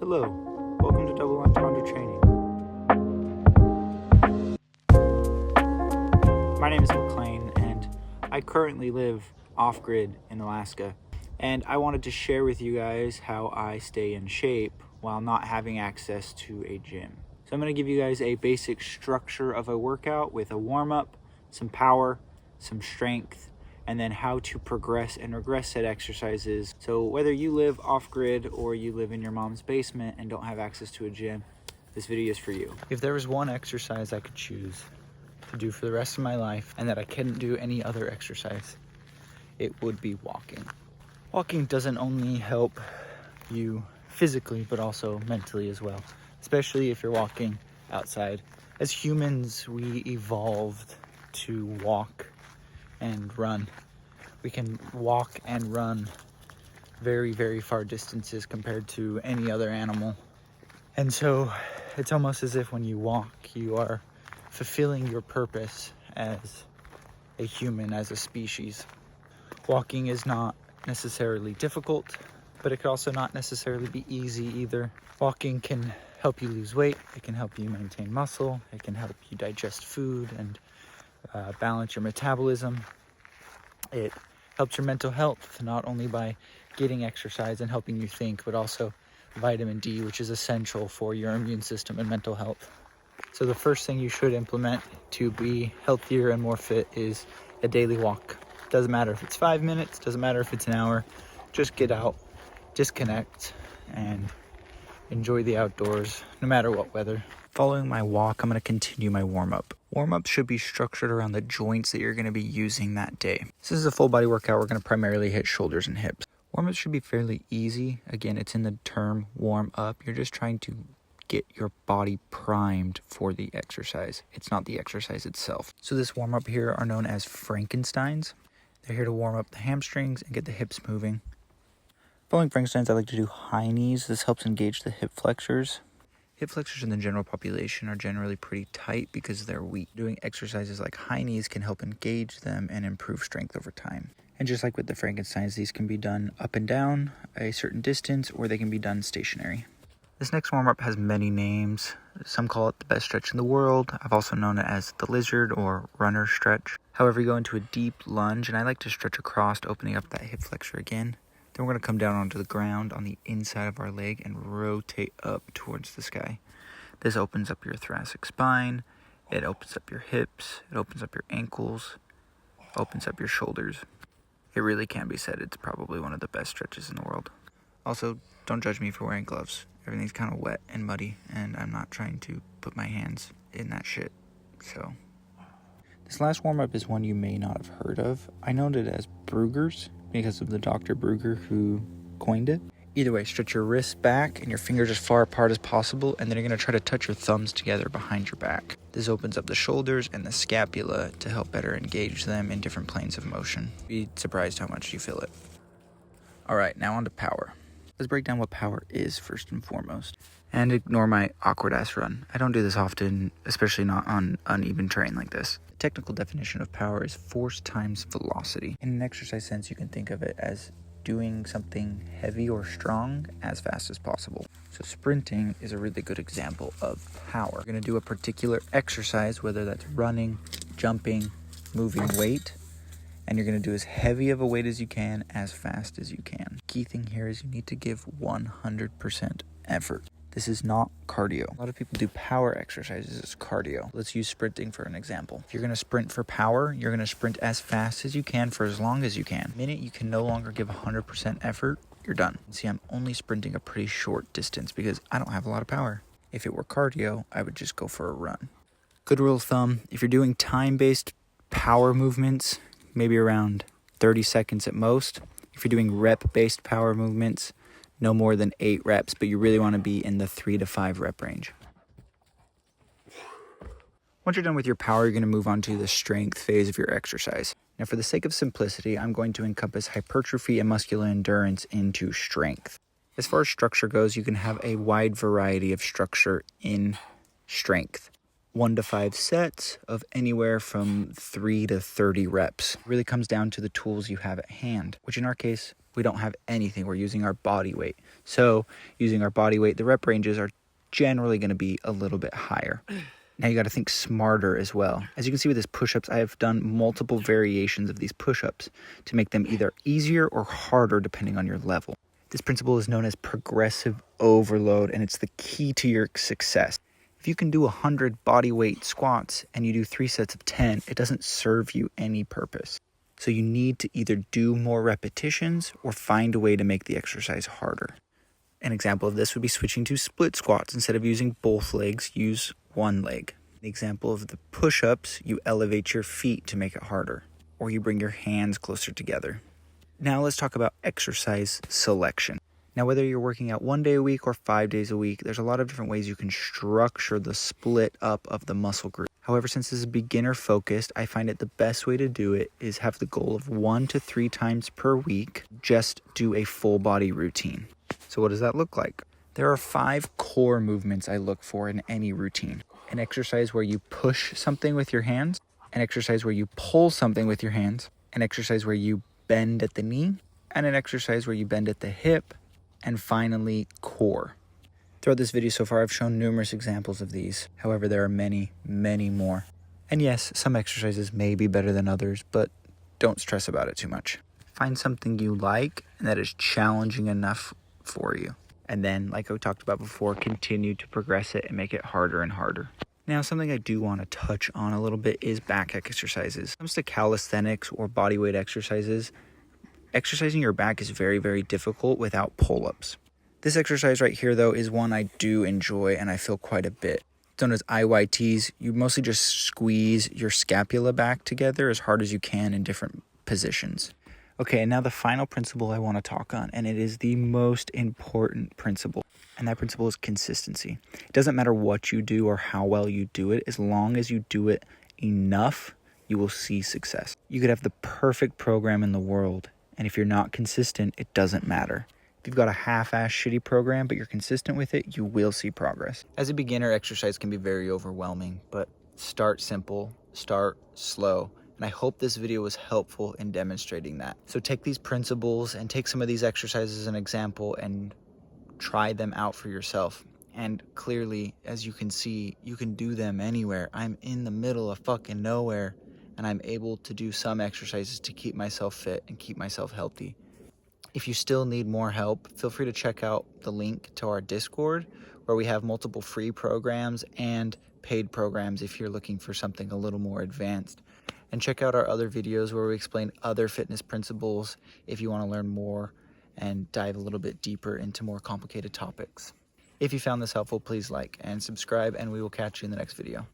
Hello, welcome to Double Entendre Training. My name is McLean and I currently live off-grid in Alaska, and I wanted to share with you guys how I stay in shape while not having access to a gym. So I'm going to give you guys a basic structure of a workout with a warm-up, some power, some strength, and then how to progress and regress said exercises. So whether you live off-grid or you live in your mom's basement and don't have access to a gym, this video is for you. If there was one exercise I could choose to do for the rest of my life and that I couldn't do any other exercise, it would be walking. Walking doesn't only help you physically, but also mentally as well, especially if you're walking outside. As humans, we evolved to walk and run. We can walk and run very, very far distances compared to any other animal. And so it's almost as if when you walk, you are fulfilling your purpose as a human, as a species. Walking is not necessarily difficult, but it could also not necessarily be easy either. Walking can help you lose weight, it can help you maintain muscle, it can help you digest food and balance your metabolism. It helps your mental health, not only by getting exercise and helping you think, but also vitamin D, which is essential for your immune system and mental health. So the first thing you should implement to be healthier and more fit is a daily walk. Doesn't matter if it's 5 minutes, doesn't matter if it's an hour, just get out, disconnect, and enjoy the outdoors, no matter what weather. Following my walk, I'm going to continue my warm-up. Warm-up should be structured around the joints that you're going to be using that day. This is a full body workout. We're going to primarily hit shoulders and hips. Warm-up should be fairly easy. Again, it's in the term warm up. You're just trying to get your body primed for the exercise. It's not the exercise itself. So this warm-up here are known as Frankensteins. They're here to warm up the hamstrings and get the hips moving. Following Frankensteins, I like to do high knees. This helps engage the hip flexors. Hip flexors in the general population are generally pretty tight because they're weak. Doing exercises like high knees can help engage them and improve strength over time. And just like with the Frankensteins, these can be done up and down a certain distance, or they can be done stationary. This next warm-up has many names. Some call it the best stretch in the world. I've also known it as the lizard or runner stretch. However, you go into a deep lunge, and I like to stretch across, opening up that hip flexor again. Then we're going to come down onto the ground on the inside of our leg and rotate up towards the sky. This opens up your thoracic spine, it opens up your hips, it opens up your ankles, opens up your shoulders. It really can be said it's probably one of the best stretches in the world. Also, don't judge me for wearing gloves. Everything's kind of wet and muddy, and I'm not trying to put my hands in that shit. So, this last warm-up is one you may not have heard of. I know it as Brugger's because of the Dr. Brugger who coined it. Either way, stretch your wrists back and your fingers as far apart as possible, and then you're going to try to touch your thumbs together behind your back. This opens up the shoulders and the scapula to help better engage them in different planes of motion. Be surprised how much you feel it. Alright, now on to power. Let's break down what power is first and foremost. And ignore my awkward ass run. I don't do this often, especially not on uneven terrain like this. The technical definition of power is force times velocity. In an exercise sense, you can think of it as doing something heavy or strong as fast as possible. So sprinting is a really good example of power. You're going to do a particular exercise, whether that's running, jumping, moving weight, and you're going to do as heavy of a weight as you can, as fast as you can. Key thing here is you need to give 100% effort. This is not cardio. A lot of people do power exercises as cardio. Let's use sprinting for an example. If you're going to sprint for power, you're going to sprint as fast as you can for as long as you can. The minute you can no longer give 100% effort, you're done. See, I'm only sprinting a pretty short distance because I don't have a lot of power. If it were cardio, I would just go for a run. Good rule of thumb, if you're doing time-based power movements, maybe around 30 seconds at most. If you're doing rep-based power movements, no more than 8 reps, but you really want to be in the 3 to 5 rep range. Once you're done with your power, you're going to move on to the strength phase of your exercise. Now, for the sake of simplicity, I'm going to encompass hypertrophy and muscular endurance into strength. As far as structure goes, you can have a wide variety of structure in strength. 1 to 5 sets of anywhere from 3 to 30 reps. It really comes down to the tools you have at hand, which in our case, we don't have anything. We're using our body weight. So using our body weight, the rep ranges are generally going to be a little bit higher. Now you got to think smarter as well. As you can see with this push-ups, I have done multiple variations of these push-ups to make them either easier or harder depending on your level. This principle is known as progressive overload, and it's the key to your success. If you can do 100 body weight squats and you do 3 sets of 10, it doesn't serve you any purpose. So you need to either do more repetitions or find a way to make the exercise harder. An example of this would be switching to split squats. Instead of using both legs, use one leg. The example of the push-ups, you elevate your feet to make it harder, or you bring your hands closer together. Now let's talk about exercise selection. Now, whether you're working out 1 day a week or 5 days a week, there's a lot of different ways you can structure the split up of the muscle group. However, since this is beginner focused, I find it the best way to do it is have the goal of 1 to 3 times per week, just do a full body routine. So what does that look like? There are 5 core movements I look for in any routine. An exercise where you push something with your hands, an exercise where you pull something with your hands, an exercise where you bend at the knee, and an exercise where you bend at the hip, and finally, core. Throughout this video so far, I've shown numerous examples of these. However, there are many, many more. And yes, some exercises may be better than others, but don't stress about it too much. Find something you like and that is challenging enough for you. And then, like I talked about before, continue to progress it and make it harder and harder. Now, something I do want to touch on a little bit is back exercises. When it comes to calisthenics or bodyweight exercises, exercising your back is very, very difficult without pull-ups. This exercise right here, though, is one I do enjoy and I feel quite a bit. It's known as IYTs. You mostly just squeeze your scapula back together as hard as you can in different positions. Okay, and now the final principle I want to talk on, and it is the most important principle, and that principle is consistency. It doesn't matter what you do or how well you do it, as long as you do it enough, you will see success. You could have the perfect program in the world, and if you're not consistent, it doesn't matter. If you've got a half-ass shitty program, but you're consistent with it, you will see progress. As a beginner, exercise can be very overwhelming, but start simple, start slow. And I hope this video was helpful in demonstrating that. So take these principles and take some of these exercises as an example and try them out for yourself. And clearly, as you can see, you can do them anywhere. I'm in the middle of fucking nowhere, and I'm able to do some exercises to keep myself fit and keep myself healthy. If you still need more help, feel free to check out the link to our Discord, where we have multiple free programs and paid programs if you're looking for something a little more advanced. And check out our other videos where we explain other fitness principles if you want to learn more and dive a little bit deeper into more complicated topics. If you found this helpful, please like and subscribe, and we will catch you in the next video.